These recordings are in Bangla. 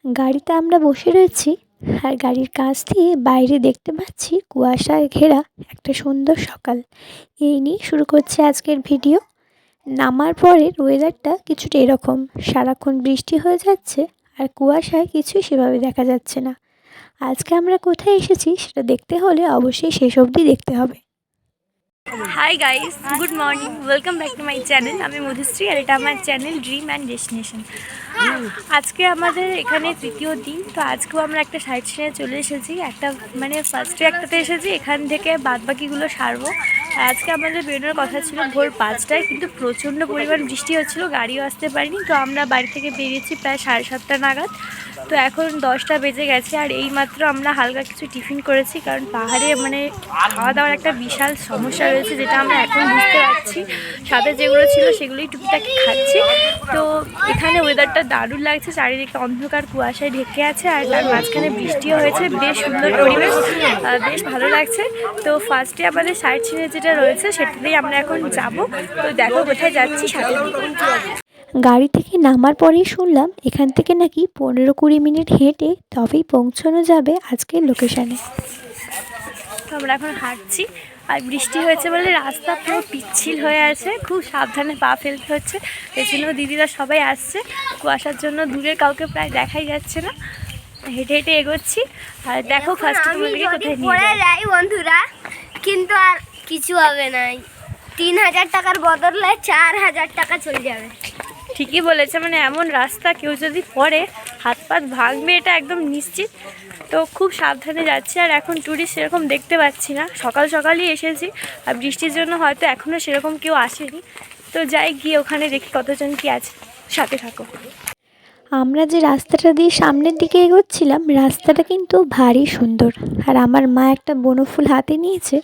গাড়িতে আমরা বসে রয়েছি আর গাড়ির কাছ দিয়ে বাইরে দেখতে পাচ্ছি কুয়াশায় ঘেরা একটা সুন্দর সকাল। এই নিয়ে শুরু করছি আজকের ভিডিও। নামার পরের ওয়েদারটা কিছুটা এরকম, সারাক্ষণ বৃষ্টি হয়ে যাচ্ছে আর কুয়াশায় কিছুই সেভাবে দেখা যাচ্ছে না। আজকে আমরা কোথায় এসেছি সেটা দেখতে হলে অবশ্যই শেষ অবধি দেখতে হবে। Hi guys, good morning, welcome back to my channel. আমি মধুশ্রী আর এটা আমার চ্যানেল ড্রিম অ্যান্ড ডেস্টিনেশন। আজকে আমাদের এখানে তৃতীয় দিন, তো আজকেও আমরা একটা সাইড সিনে চলে এসেছি। ফার্স্টে একটাতে এসেছি, এখান থেকে বাদবাকিগুলো সারবো। আর আজকে আমাদের বেরোনোর কথা ছিল ভোর 5টায়, কিন্তু প্রচণ্ড পরিমাণ বৃষ্টি হচ্ছিলো, গাড়িও আসতে পারিনি। তো আমরা বাড়ি থেকে বেরিয়েছি প্রায় 7:30 নাগাদ। তো এখন 10টা বেজে গেছে আর এইমাত্র আমরা হালকা কিছু টিফিন করেছি, কারণ পাহাড়ে খাওয়া দাওয়ার একটা বিশাল সমস্যা রয়েছে, যেটা আমরা এখন বুঝতে পারছি। সাথে যেগুলো ছিল সেগুলোই টুকিটাকি খাচ্ছি। তো এখানে ওয়েদারটা দারুণ লাগছে, চারিদিকে অন্ধকার কুয়াশায় ঢেকে আছে আর তার মাঝখানে বৃষ্টিও হয়েছে, বেশ সুন্দর পরিবেশ, বেশ ভালো লাগছে। তো ফার্স্টে আমাদের সাইড সিনে যেটা রয়েছে সেটাতেই আমরা এখন যাব। তো দেখো কোথায় যাচ্ছি, সাথে গাড়ি থেকে নামার পরেই শুনলাম এখান থেকে নাকি 15-20 মিনিট হেঁটে তবেই পৌঁছানো যাবে আজকের লোকেশানে। তো আমরা এখন হাঁটছি আর বৃষ্টি হয়েছে বলে রাস্তা পুরো পিচ্ছিল হয়ে আছে, খুব সাবধানে পা ফেলতে হচ্ছে। পেছনেও দিদিরা সবাই আসছে, কুয়াশার জন্য দূরে কাউকে প্রায় দেখাই যাচ্ছে না। হেঁটে হেঁটে এগোচ্ছি আর দেখো ফার্স্ট তোমাদেরকে কোথায় নিয়ে যাই বন্ধুরা, কিন্তু আর কিছু হবে না। 3,000 টাকার বদলে 4,000 টাকা চলে যাবে। ঠিকই বলেছে, এমন রাস্তা কেউ যদি পড়ে হাত পাত ভাঙবে, এটা একদম নিশ্চিত। তো খুব সাবধানে যাচ্ছি আর এখন টুরিস্ট সেরকম দেখতে পাচ্ছি না, সকাল সকালই এসেছি আর বৃষ্টির জন্য হয়তো এখনও সেরকম কেউ আসেনি। তো যাই গিয়ে ওখানে দেখি কতজন কি আছে, সাথে থাকো। আমরা যে রাস্তাটা দিয়ে সামনের দিকে এগোচ্ছিলাম, রাস্তাটা কিন্তু ভারী সুন্দর। আর আমার মা একটা বনফুল হাতে নিয়েছে,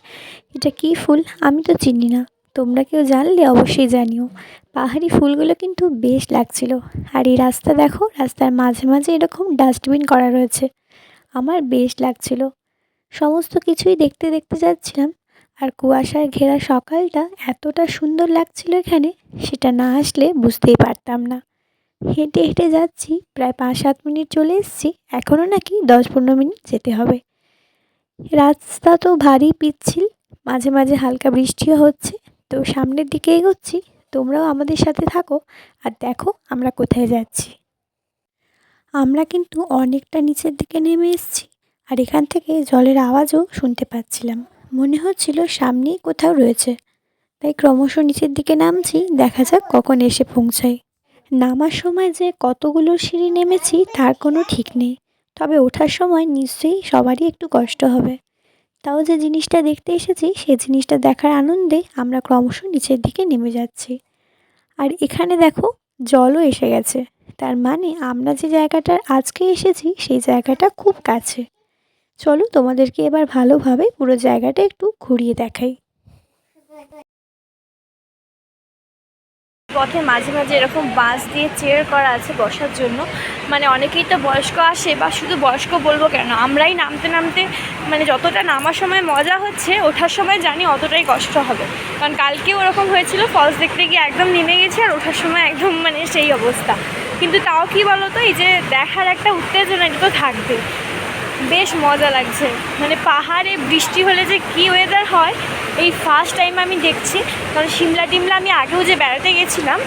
এটা কী ফুল আমি তো চিনি না, তোমরা কেউ জানলে অবশ্যই জানিও। পাহাড়ি ফুলগুলো কিন্তু বেশ লাগছিল। আর এই রাস্তা দেখো, রাস্তার মাঝে মাঝে এরকম ডাস্টবিন করা রয়েছে, আমার বেশ লাগছিল। সমস্ত কিছুই দেখতে দেখতে যাচ্ছিলাম আর কুয়াশায় ঘেরা সকালটা এতটা সুন্দর লাগছিল এখানে, সেটা না আসলে বুঝতেই পারতাম না। হেঁটে হেঁটে যাচ্ছি, প্রায় 5-7 মিনিট চলে এসেছি, এখনও নাকি 10-15 মিনিট যেতে হবে। রাস্তা তো ভারী পিচ্ছিল, মাঝে মাঝে হালকা বৃষ্টিও হচ্ছে। তো সামনের দিকে এগোচ্ছি, তোমরাও আমাদের সাথে থাকো আর দেখো আমরা কোথায় যাচ্ছি। আমরা কিন্তু অনেকটা নিচের দিকে নেমে এসেছি আর এখান থেকে জলের আওয়াজও শুনতে পাচ্ছিলাম, মনে হচ্ছিল সামনেই কোথাও রয়েছে। তাই ক্রমশ নিচের দিকে নামছি, দেখা যাক কখন এসে পৌঁছাই। নামার সময় যে কতগুলো সিঁড়ি নেমেছি তার কোনো ঠিক নেই, তবে ওঠার সময় নিশ্চয়ই সবারই একটু কষ্ট হবে। তাও যে জিনিসটা দেখতে এসেছি সেই জিনিসটা দেখার আনন্দে আমরা ক্রমশ নিচের দিকে নেমে যাচ্ছি। আর এখানে দেখো জলও এসে গেছে, তার মানে আমরা যে জায়গাটার আজকে এসেছি সেই জায়গাটা খুব কাছে। চলো তোমাদেরকে এবার ভালোভাবে পুরো জায়গাটা একটু ঘুরিয়ে দেখাই। পথে মাঝে মাঝে এরকম বাঁশ দিয়ে চেয়ার করা আছে বসার জন্য। অনেকেই তো বয়স্ক আসে, বা শুধু বয়স্ক বলবো কেন, আমরাই নামতে নামতে যতটা নামার সময় মজা হচ্ছে, ওঠার সময় জানি অতটাই কষ্ট হবে। কারণ কালকেও ওরকম হয়েছিল, ফলস দেখতে গিয়ে একদম নেমে গেছে আর ওঠার সময় একদম সেই অবস্থা। কিন্তু তাও কি বলো তো, এই যে দেখার একটা উত্তেজনা, এটা তো থাকবে। বেশ মজা লাগছে, পাহাড়ে বৃষ্টি হলে যে কী ওয়েদার হয় এই ফার্স্ট টাইম আমি দেখছি। কারণ সিমলা টিমলা আমি আগেও যে বেড়াতে গেছিলাম,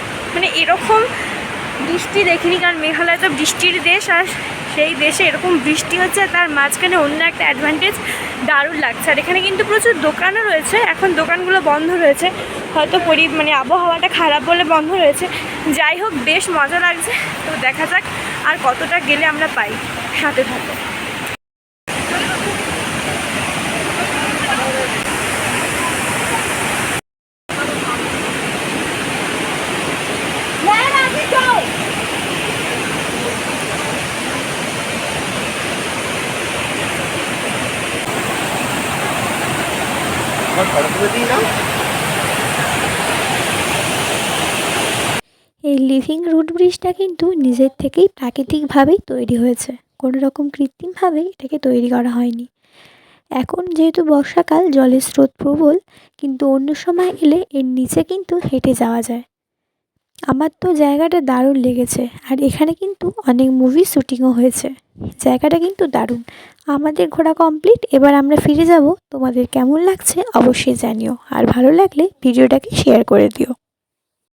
এরকম বৃষ্টি দেখিনি। কারণ মেঘালয় তো বৃষ্টির দেশ, আর সেই দেশে এরকম বৃষ্টি হচ্ছে, তার মাঝখানে অন্য একটা অ্যাডভান্টেজ, দারুণ লাগছে। আর এখানে কিন্তু প্রচুর দোকানও রয়েছে, এখন দোকানগুলো বন্ধ রয়েছে, হয়তো আবহাওয়াটা খারাপ বলে বন্ধ রয়েছে। যাই হোক, বেশ মজা লাগছে। তো দেখা যাক আর কতটা গেলে আমরা পাই, সাথে থাকো। এই লিভিং রুট ব্রিজটা কিন্তু নিজের থেকেই প্রাকৃতিকভাবেই তৈরি হয়েছে, কোনো রকম কৃত্রিমভাবে এটাকে তৈরি করা হয়নি। এখন যেহেতু বর্ষাকাল, জলের স্রোত প্রবল, কিন্তু অন্য সময় এলে এর নিচে কিন্তু হেঁটে যাওয়া যায়। আমার তো জায়গাটা দারুণ লেগেছে, আর এখানে কিন্তু অনেক মুভি শ্যুটিংও হয়েছে। জায়গাটা কিন্তু দারুণ। আমাদের ঘোরা কমপ্লিট, এবার আমরা ফিরে যাব। তোমাদের কেমন লাগছে অবশ্যই জানিও, আর ভালো লাগলে ভিডিওটাকে শেয়ার করে দিও।